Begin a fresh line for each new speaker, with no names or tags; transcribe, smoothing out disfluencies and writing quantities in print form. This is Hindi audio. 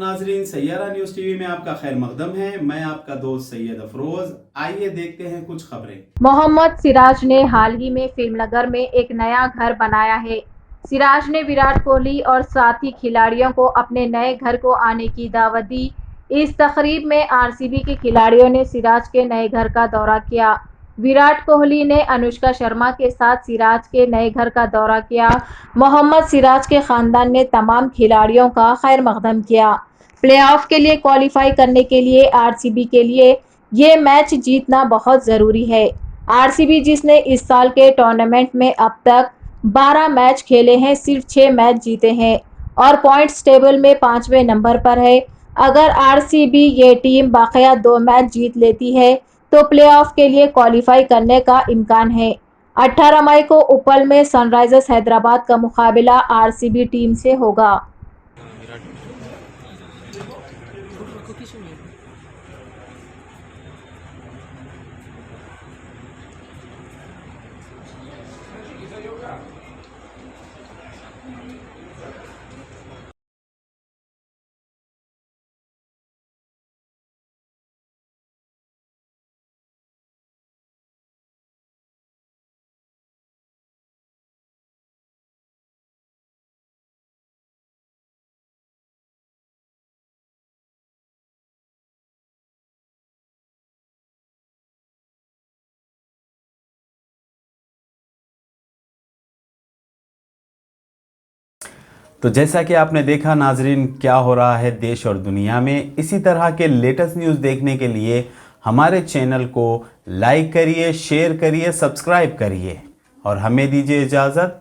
नाजरीन, सैयारा न्यूज टीवी में आपका खैर मकदम है। मैं आपका दोस्त सैयद अफरोज। आइए देखते हैं कुछ खबरें।
मोहम्मद सिराज ने हाल ही में फिल्मनगर में एक नया घर बनाया है। सिराज ने विराट कोहली और साथी खिलाड़ियों को अपने नए घर को आने की दावत दी। इस तकरीब में आरसीबी के खिलाड़ियों ने सिराज के नए घर का दौरा किया। विराट कोहली ने अनुष्का शर्मा के साथ सिराज के नए घर का दौरा किया। मोहम्मद सिराज के खानदान ने तमाम खिलाड़ियों का खैर मकदम किया। प्लेऑफ के लिए क्वालिफाई करने के लिए आरसीबी के लिए ये मैच जीतना बहुत ज़रूरी है। आरसीबी जिसने इस साल के टूर्नामेंट में अब तक 12 मैच खेले हैं, सिर्फ 6 मैच जीते हैं और पॉइंट्स टेबल में 5वें नंबर पर है। अगर आरसीबी ये टीम बाकिया 2 मैच जीत लेती है तो प्लेऑफ के लिए क्वालिफाई करने का इम्कान है। 18 मई को उपल में सनराइजर्स हैदराबाद का मुकाबला आरसीबी टीम से होगा।
तो जैसा कि आपने देखा नाजरीन, क्या हो रहा है देश और दुनिया में, इसी तरह के लेटेस्ट न्यूज़ देखने के लिए हमारे चैनल को लाइक करिए, शेयर करिए, सब्सक्राइब करिए और हमें दीजिए इजाज़त।